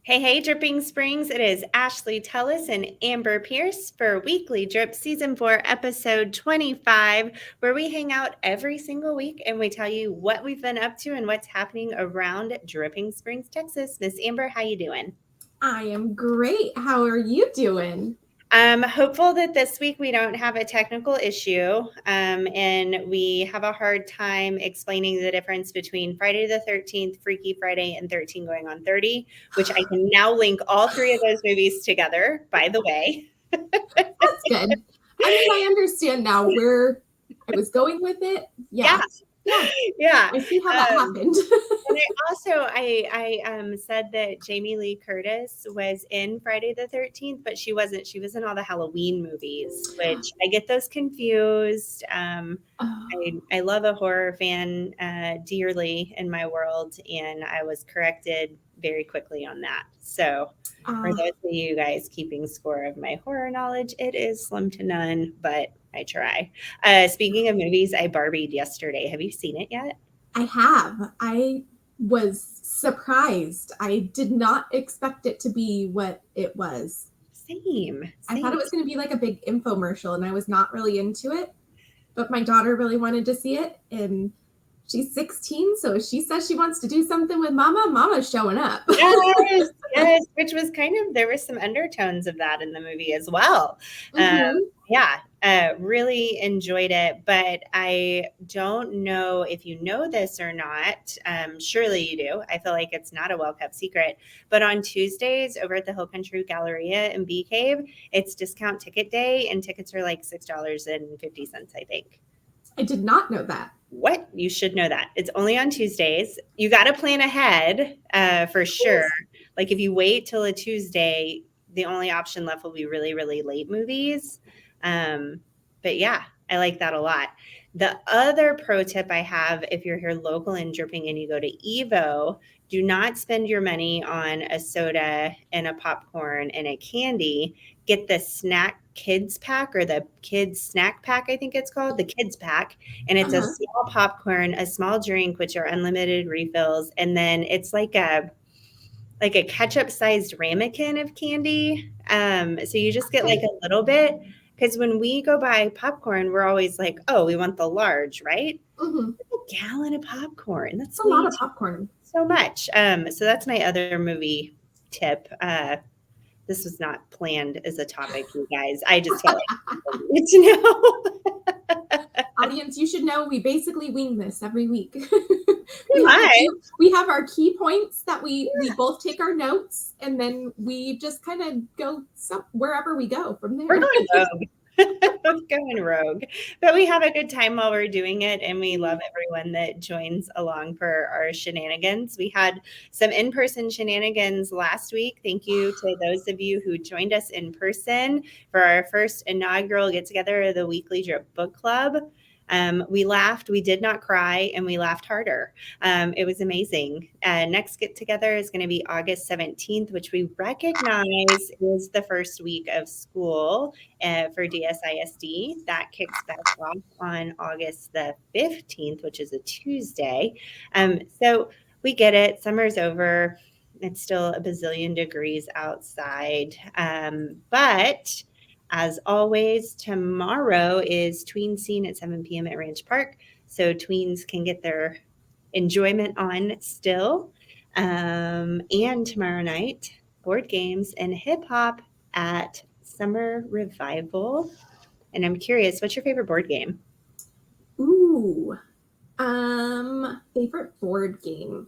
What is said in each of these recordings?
Hey, hey, Dripping Springs. It is Ashley Tullis and Amber Pierce for Weekly Drip Season 4, Episode 25, where we hang out every single week and we tell you what we've been up to and what's happening around Dripping Springs, Texas. Miss Amber, how you doing? I am great. How are you doing? I'm hopeful that this week we don't have a technical issue and we have a hard time explaining the difference between Friday the 13th, Freaky Friday, and 13 going on 30, which I can now link all three of those movies together, by the way. That's good. I mean, I understand now where I was going with it. Yeah. Yeah. I see how that happened. And I said that Jamie Lee Curtis was in Friday the 13th, but she wasn't. She was in all the Halloween movies, which I get those confused. I love a horror fan dearly in my world, and I was corrected very quickly on that. So for those of you guys keeping score of my horror knowledge, it is slim to none, but I try. Speaking of movies, I Barbied yesterday. Have you seen it yet? I have. I was surprised. I did not expect it to be what it was. Same. I thought it was going to be like a big infomercial, and I was not really into it. But my daughter really wanted to see it, and she's 16, so she says she wants to do something with Mama. Mama's showing up. Yes, which was there were some undertones of that in the movie as well. Really enjoyed it, but I don't know if you know this or not. Surely you do. I feel like it's not a well-kept secret, but on Tuesdays over at the Hill Country Galleria in Bee Cave, it's discount ticket day, and tickets are like $6.50, I think. I did not know that. What? You should know that. It's only on Tuesdays. You got to plan ahead for sure. Like if you wait till a Tuesday, the only option left will be really, really late movies. But yeah, I like that a lot. The other pro tip I have, if you're here local and dripping and you go to Evo, do not spend your money on a soda and a popcorn and a candy. Get the snack kids pack or the kids snack pack, I think it's called, the kids pack. And it's a small popcorn, a small drink, which are unlimited refills. And then it's like a ketchup sized ramekin of candy. So you just get like a little bit. Because when we go buy popcorn, we're always like, oh, we want the large, right? Mm-hmm. A gallon of popcorn. That's a lot of popcorn. So much. So that's my other movie tip. This was not planned as a topic, you guys. I just felt like you to know. Audience, you should know we basically wing this every week. we have our key points that we both take our notes, and then we just kind of go wherever we go from there. We're going rogue. Going rogue. But we have a good time while we're doing it, and we love everyone that joins along for our shenanigans. We had some in-person shenanigans last week. Thank you to those of you who joined us in person for our first inaugural get-together of the Weekly Drip Book Club. We laughed, we did not cry, and we laughed harder. It was amazing. Next get together is going to be August 17th, which we recognize is the first week of school for DSISD. That kicks back off on August the 15th, which is a Tuesday. So we get it. Summer's over. It's still a bazillion degrees outside. But as always, tomorrow is Tween Scene at 7 p.m. at Ranch Park, so tweens can get their enjoyment on still. And tomorrow night, board games and hip hop at Summer Revival. And I'm curious, what's your favorite board game? Ooh, favorite board game.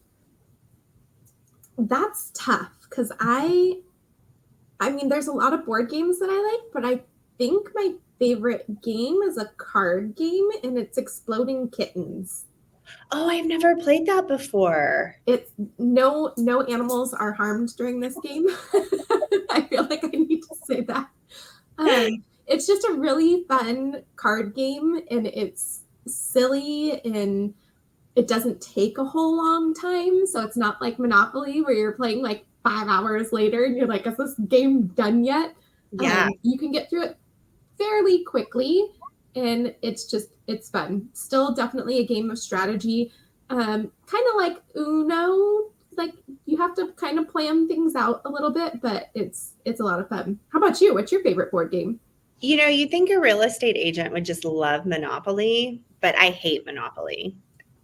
That's tough because I mean, there's a lot of board games that I like, but I think my favorite game is a card game, and it's Exploding Kittens. Oh, I've never played that before. It's no animals are harmed during this game. I feel like I need to say that. It's just a really fun card game, and it's silly, and it doesn't take a whole long time. So it's not like Monopoly where you're playing like 5 hours later and you're like, is this game done yet? Yeah. You can get through it fairly quickly, and it's fun. Still definitely a game of strategy. Kind of like Uno, like you have have to kind of plan things out a little bit, but it's a lot of fun. How about you? What's your favorite board game? You know, you think a real estate agent would just love Monopoly, but I hate Monopoly.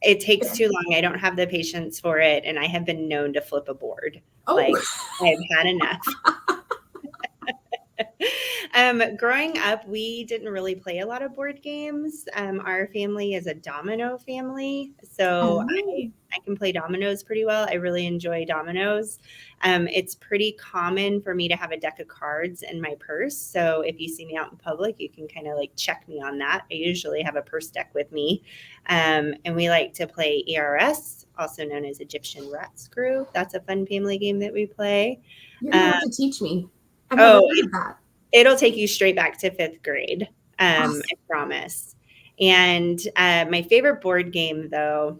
It takes too long. I don't have the patience for it, and I have been known to flip a board. Oh, Like, I've had enough. Growing up, we didn't really play a lot of board games. Our family is a domino family, so I can play dominoes pretty well. I really enjoy dominoes. It's pretty common for me to have a deck of cards in my purse. So if you see me out in public, you can kind of like check me on that. I usually have a purse deck with me. And we like to play ERS, also known as Egyptian Rat Screw. That's a fun family game that we play. You're going to have to teach me. I've never heard of that. It'll take you straight back to 5th grade. I promise. And my favorite board game, though,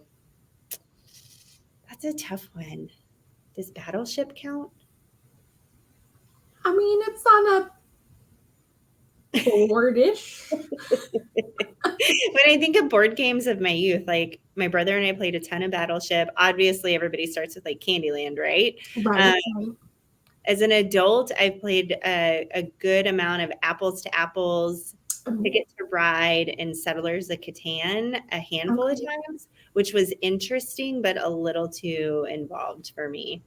that's a tough one. Does Battleship count? I mean, it's on a board-ish. When I think of board games of my youth, like my brother and I played a ton of Battleship. Obviously, everybody starts with like Candyland, right? Right. As an adult, I've played a good amount of Apples to Apples, Ticket to Ride, and Settlers of Catan a handful of times, which was interesting, but a little too involved for me.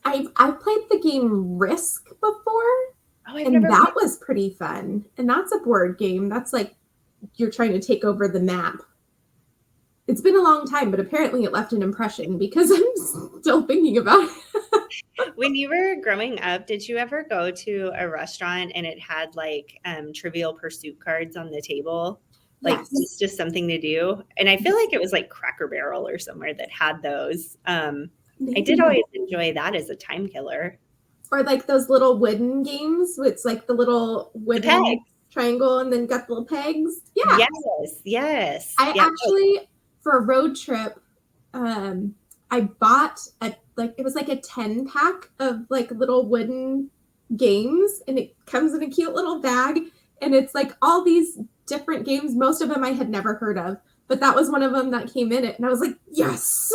I've played the game Risk before, and that was pretty fun. And that's a board game. That's like you're trying to take over the map. It's been a long time, but apparently it left an impression because I'm still thinking about it. When you were growing up, did you ever go to a restaurant and it had like Trivial Pursuit cards on the table? Like it's just something to do. And I feel like it was like Cracker Barrel or somewhere that had those. I did always enjoy that as a time killer. Or like those little wooden games. It's like the little wooden triangle and then got the little pegs. Yeah. Yes. I actually, for a road trip, I bought it was like a 10-pack of like little wooden games, and it comes in a cute little bag, and it's like all these different games. Most of them I had never heard of, but that was one of them that came in it, and I was like, yes.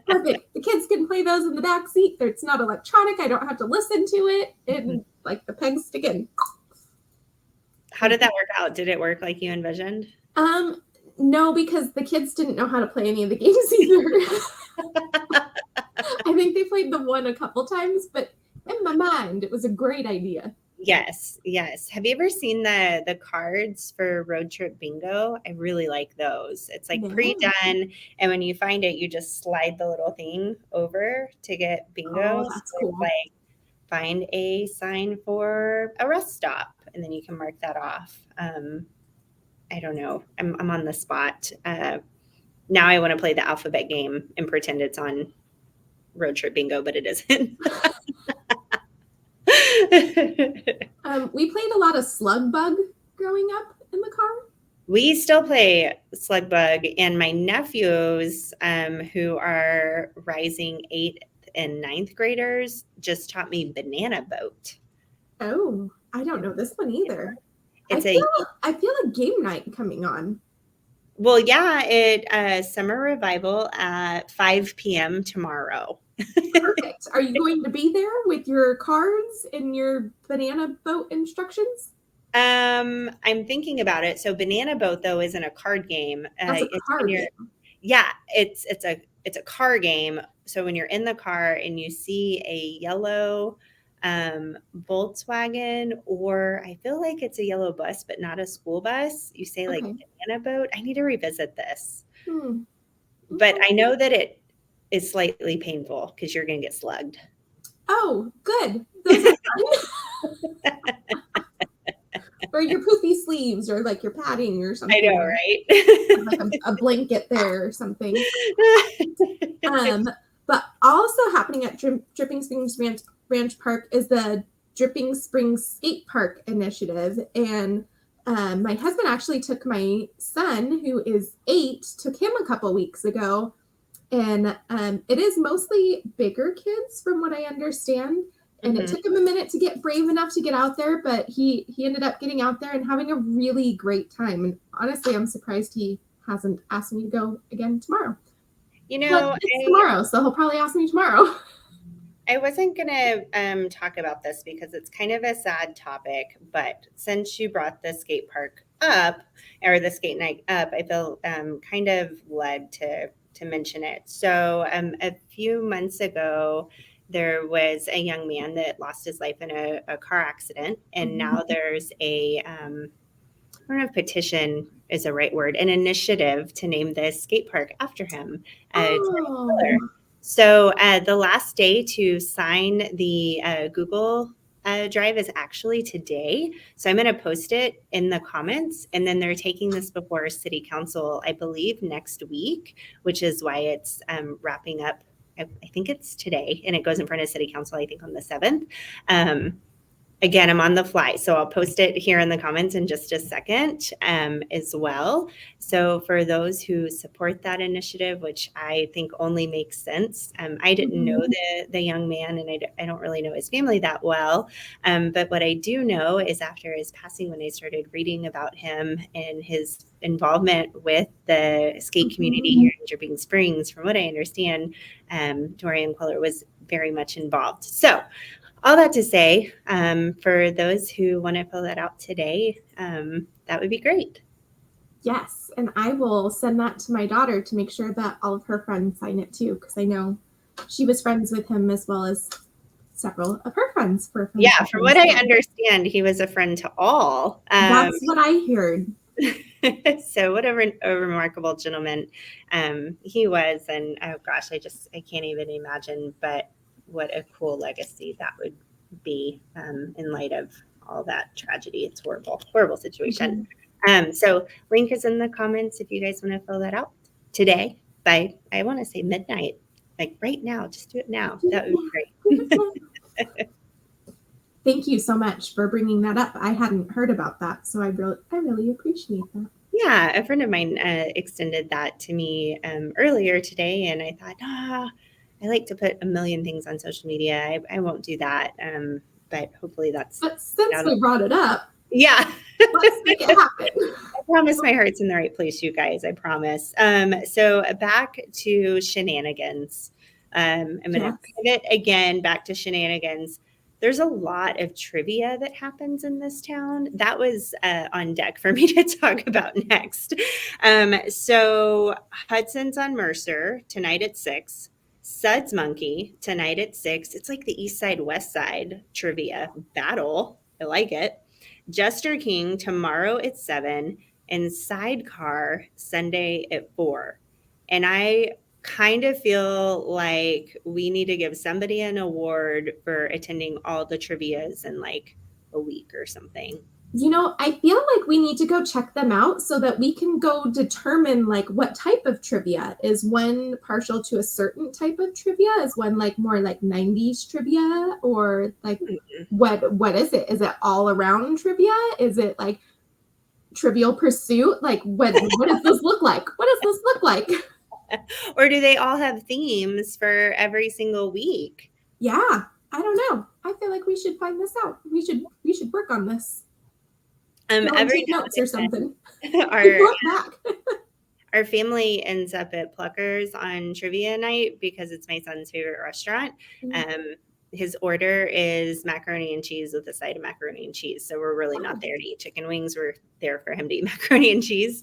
Perfect. The kids can play those in the back seat. It's not electronic. I don't have to listen to it, and like the pegs stick in. How did that work out? Did it work like you envisioned? No, because the kids didn't know how to play any of the games either. I think they played the one a couple times, but in my mind, it was a great idea. Yes. Have you ever seen the cards for Road Trip Bingo? I really like those. It's like pre-done, and when you find it, you just slide the little thing over to get bingo. Oh, that's cool. Like find a sign for a rest stop, and then you can mark that off. I don't know. I'm on the spot. Now I want to play the alphabet game and pretend it's on Road Trip Bingo, but it isn't. We played a lot of Slug Bug growing up in the car. We still play Slug Bug, and my nephews, who are rising 8th and 9th graders, just taught me Banana Boat. Oh, I don't know this one either. I feel a game night coming on. Well, yeah, summer revival at 5 p.m. tomorrow. Perfect. Are you going to be there with your cards and your Banana Boat instructions? I'm thinking about it. So Banana Boat, though, isn't a card game. That's a card game. Yeah, it's a car game. So when you're in the car and you see a yellow Volkswagen, or I feel like it's a yellow bus, but not a school bus, you say like Banana Boat. I need to revisit this. But I know that it is slightly painful because you're going to get slugged. Oh, good. Those are fun. Or your poofy sleeves, or like your padding or something. I know, right? Like a blanket there or something. But also happening at Dripping Springs Ranch Park is the Dripping Springs Skate Park initiative. And my husband actually took my son, who is 8, took him a couple weeks ago. And it is mostly bigger kids from what I understand. And it took him a minute to get brave enough to get out there, but he ended up getting out there and having a really great time. And honestly, I'm surprised he hasn't asked me to go again tomorrow. But it's tomorrow, so he'll probably ask me tomorrow. I wasn't gonna talk about this because it's kind of a sad topic, but since you brought the skate park up or the skate night up, I feel kind of led to mention it. So a few months ago, there was a young man that lost his life in a car accident, and now there's a I don't know if petition is a right word, an initiative to name this skate park after him. So the last day to sign the Google Drive is actually today. So I'm going to post it in the comments, and then they're taking this before City Council, I believe, next week, which is why it's wrapping up. I think it's today, and it goes in front of City Council, I think, on the 7th. Again, I'm on the fly, so I'll post it here in the comments in just a second as well. So for those who support that initiative, which I think only makes sense, I didn't know the young man, and I don't really know his family that well. But what I do know is after his passing, when I started reading about him and his involvement with the skate community here in Dripping Springs, from what I understand, Dorian Queller was very much involved. So all that to say, for those who want to fill that out today, that would be great. Yes, and I will send that to my daughter to make sure that all of her friends sign it too, because I know she was friends with him as well as several of her friends were friends. Yeah, from what I understand, he was a friend to all. That's what I heard. So what a remarkable gentleman he was, and oh gosh, I can't even imagine, but what a cool legacy that would be in light of all that tragedy. It's horrible situation. So link is in the comments if you guys want to fill that out today by, I want to say midnight, like right now. Just do it now. That would be great. Thank you so much for bringing that up. I hadn't heard about that, so I really appreciate that. Yeah, a friend of mine extended that to me earlier today, and I thought, I like to put a million things on social media. I won't do that, but hopefully that's. But since we brought it up, yeah, let's make it happen. I promise my heart's in the right place, you guys. I promise. So back to shenanigans. I'm going to pivot again back to shenanigans. There's a lot of trivia that happens in this town. That was on deck for me to talk about next. So Hudson's on Mercer tonight at 6. Suds Monkey tonight at 6. It's like the East Side, West Side trivia battle. I like it. Jester King tomorrow at 7. And Sidecar Sunday at 4. And I kind of feel like we need to give somebody an award for attending all the trivias in like a week or something. You know, I feel like we need to go check them out so that we can go determine like what type of trivia. Is one partial to a certain type of trivia? Is one like more like 90s trivia, or like what is it? Is it all around trivia? Is it like Trivial Pursuit? Like what does this look like? What does this look like? Or do they all have themes for every single week? Yeah, I don't know. I feel like we should find this out. We should work on this. Every notes or something. Our family ends up at Pluckers on trivia night because it's my son's favorite restaurant. His order is macaroni and cheese with a side of macaroni and cheese. So we're really not there to eat chicken wings. We're there for him to eat macaroni and cheese.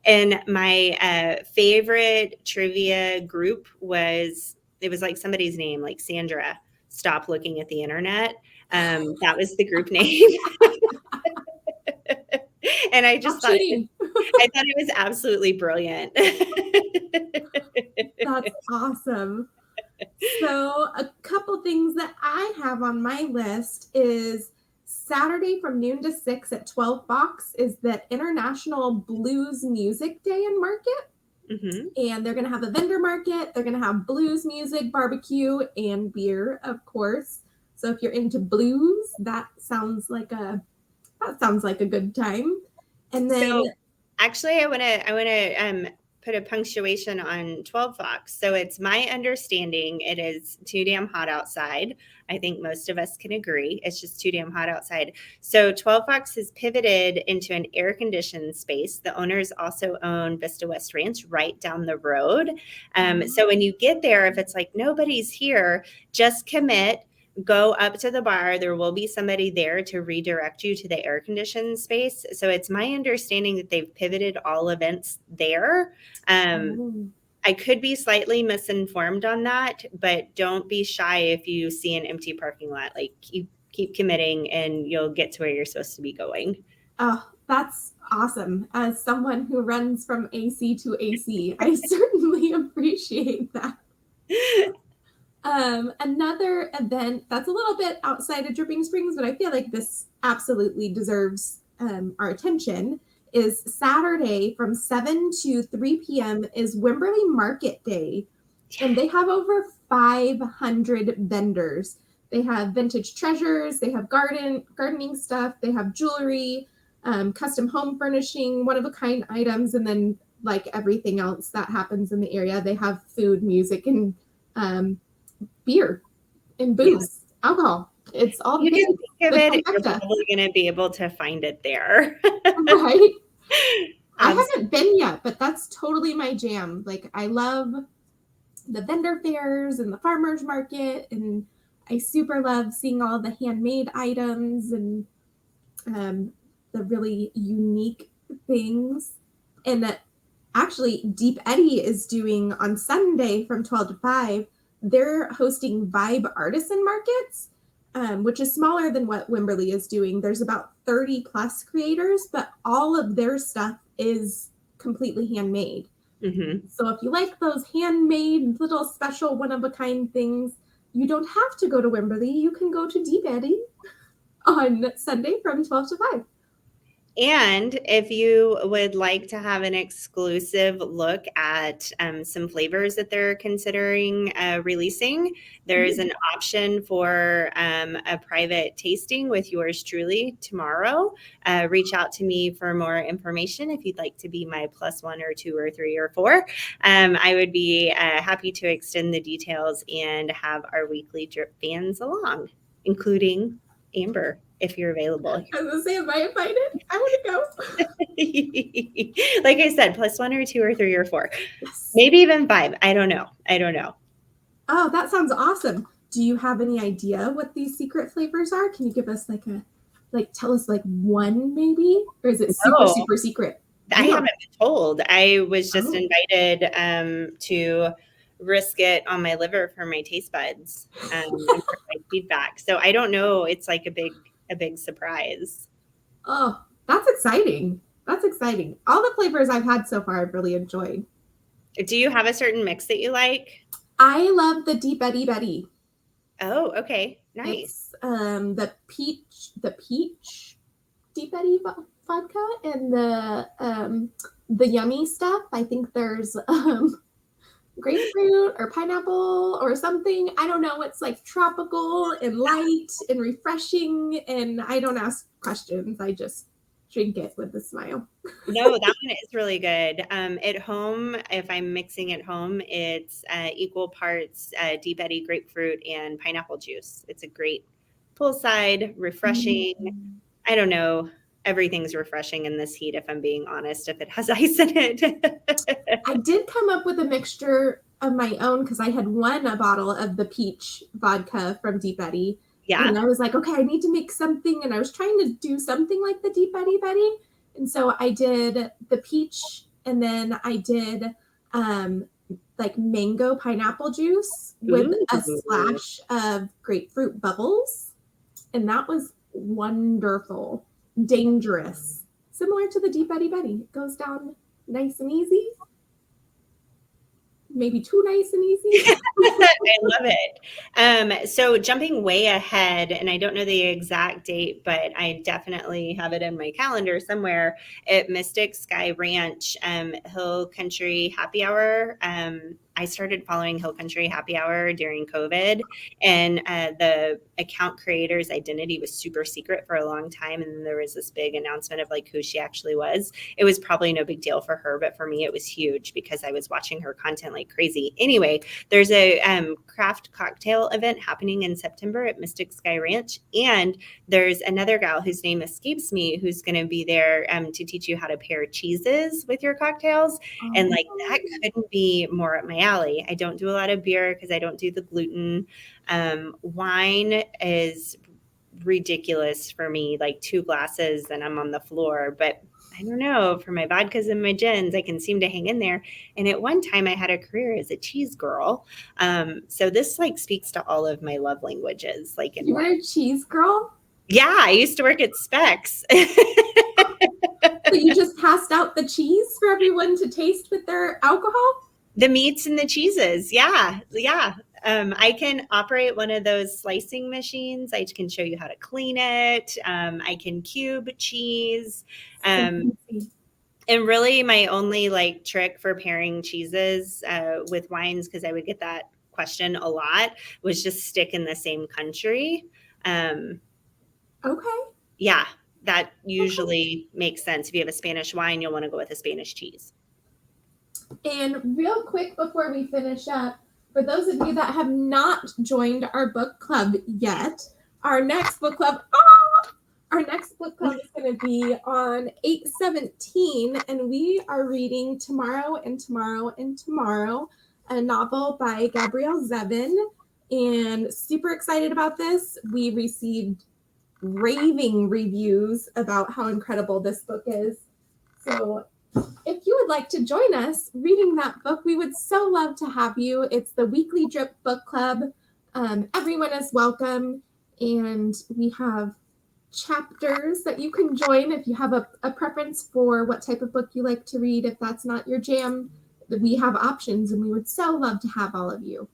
And my favorite trivia group was like somebody's name, like Sandra. Stop looking at the internet. That was the group name. And I just thought it was absolutely brilliant. That's awesome. So a couple things that I have on my list is Saturday from noon to 6 at 12 Box is the International Blues Music Day and Market. And they're going to have a vendor market. They're going to have blues music, barbecue, and beer, of course. So if you're into blues, that sounds like a good time. And then actually I want to put a punctuation on 12 Fox. So it's my understanding it is too damn hot outside. I think most of us can agree. It's just too damn hot outside. So 12 Fox has pivoted into an air conditioned space. The owners also own Vista West Ranch right down the road. So when you get there, if it's like nobody's here, just commit. Go up to the bar. There will be somebody there to redirect you to the air conditioned space. So it's my understanding that they've pivoted all events there. I could be slightly misinformed on that, but don't be shy if you see an empty parking lot. Like keep committing and you'll get to where you're supposed to be going. Oh, that's awesome. As someone who runs from AC to AC, I certainly appreciate that. Another event that's a little bit outside of Dripping Springs, but I feel like this absolutely deserves our attention, is Saturday from 7 to 3 p.m. is Wimberley Market Day. And they have over 500 vendors. They have vintage treasures, they have gardening stuff, they have jewelry, custom home furnishing, one-of-a-kind items, and then like everything else that happens in the area, they have food, music, and beer and booze, alcohol. It's all you the just think of it, you're trifecta. probably going to be able to find it there. Right? I haven't been yet, but that's totally my jam. Like, I love the vendor fairs and the farmers market, and I super love seeing all the handmade items and the really unique things. And actually, Deep Eddy is doing on Sunday from 12 to 5, they're hosting Vibe Artisan Markets, which is smaller than what Wimberley is doing. There's about 30 plus creators, but all of their stuff is completely handmade. Mm-hmm. So if you like those handmade little special one-of-a-kind things, you don't have to go to Wimberley. You can go to Deep Eddy on Sunday from 12 to 5. And if you would like to have an exclusive look at some flavors that they're considering releasing, there's an option for a private tasting with yours truly tomorrow. Reach out to me for more information if you'd like to be my +1 or 2 or 3 or 4. I would be happy to extend the details and have our weekly drip fans along, including Amber, if you're available. I was going to say, am I invited? I want to go. Like I said, +1 or 2 or 3 or 4. Yes. Maybe even 5. I don't know. Oh, that sounds awesome. Do you have any idea what these secret flavors are? Can you give us tell us one maybe? Or is it super secret? I haven't been told. I was just invited to risk it on my liver for my taste buds and for my feedback. So I don't know. It's like a big surprise. Oh, that's exciting. That's exciting. All the flavors I've had so far I've really enjoyed. Do you have a certain mix that you like? I love the Deep Eddy Betty. Oh, okay. Nice. It's the peach Deep Eddy vodka and the yummy stuff. I think there's grapefruit or pineapple or something. I don't know. It's like tropical and light and refreshing, and I don't ask questions. I just drink it with a smile. No, that one is really good. At home, if I'm mixing at home, it's equal parts Deep Eddy grapefruit and pineapple juice. It's a great poolside, refreshing. I don't know. Everything's refreshing in this heat, if I'm being honest, if it has ice in it. I did come up with a mixture of my own because I had won a bottle of the peach vodka from Deep Eddy. Yeah. And I was like, okay, I need to make something. And I was trying to do something like the Deep Eddy Betty. And so I did the peach, and then I did mango pineapple juice with a splash of grapefruit bubbles. And that was wonderful. Dangerous. Similar to the Deep Eddy Betty. It goes down nice and easy. Maybe too nice and easy. I love it. So jumping way ahead, and I don't know the exact date, but I definitely have it in my calendar somewhere at Mystic Sky Ranch, Hill Country Happy Hour. I started following Hill Country Happy Hour during COVID, and the account creator's identity was super secret for a long time. And then there was this big announcement of like who she actually was. It was probably no big deal for her, but for me, it was huge because I was watching her content like crazy. Anyway, there's a craft cocktail event happening in September at Mystic Sky Ranch, and there's another gal whose name escapes me who's going to be there to teach you how to pair cheeses with your cocktails. And like that couldn't be more up my alley. I don't do a lot of beer because I don't do the gluten. Wine is ridiculous for me, like 2 glasses and I'm on the floor. But I don't know, for my vodkas and my gins, I can seem to hang in there. And at one time I had a career as a cheese girl. So this like speaks to all of my love languages. Like you were a cheese girl? Yeah, I used to work at Specs. So you just passed out the cheese for everyone to taste with their alcohol? The meats and the cheeses. Yeah. I can operate one of those slicing machines. I can show you how to clean it. I can cube cheese. And really my only like trick for pairing cheeses with wines, because I would get that question a lot, was just stick in the same country. Okay. Yeah, that usually makes sense. If you have a Spanish wine, you'll want to go with a Spanish cheese. And real quick before we finish up, for those of you that have not joined our book club yet, our next book club is going to be on 8/17, and we are reading Tomorrow and Tomorrow and Tomorrow, a novel by Gabrielle Zevin, and super excited about this. We received raving reviews about how incredible this book is. So if you would like to join us reading that book, we would so love to have you. It's the Weekly Drip Book Club. Everyone is welcome, and we have chapters that you can join if you have a preference for what type of book you like to read. If that's not your jam, we have options, and we would so love to have all of you.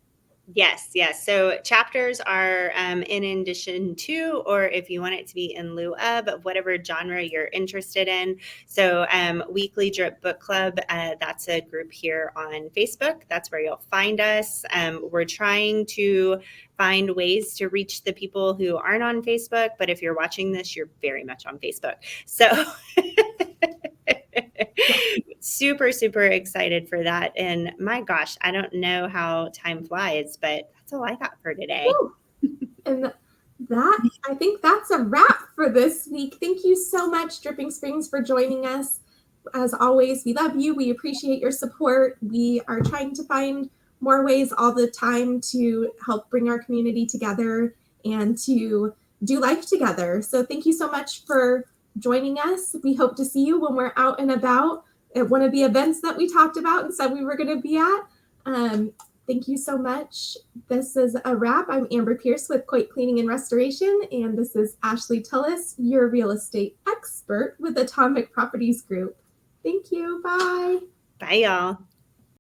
Yes. So chapters are in addition to, or if you want it to be in lieu of whatever genre you're interested in. So Weekly Drip Book Club, that's a group here on Facebook. That's where you'll find us. We're trying to find ways to reach the people who aren't on Facebook, but if you're watching this, you're very much on Facebook. So super, super excited for that. And my gosh, I don't know how time flies, but that's all I got for today. And I think that's a wrap for this week. Thank you so much, Dripping Springs, for joining us. As always, we love you. We appreciate your support. We are trying to find more ways all the time to help bring our community together and to do life together. So thank you so much for joining us. We hope to see you when we're out and about at one of the events that we talked about and said we were going to be at. Thank you so much. This is a wrap. I'm Amber Pierce with Coit Cleaning and Restoration, and this is Ashley Tullis, your real estate expert with Atomic Properties Group. Thank you. Bye. Bye, y'all.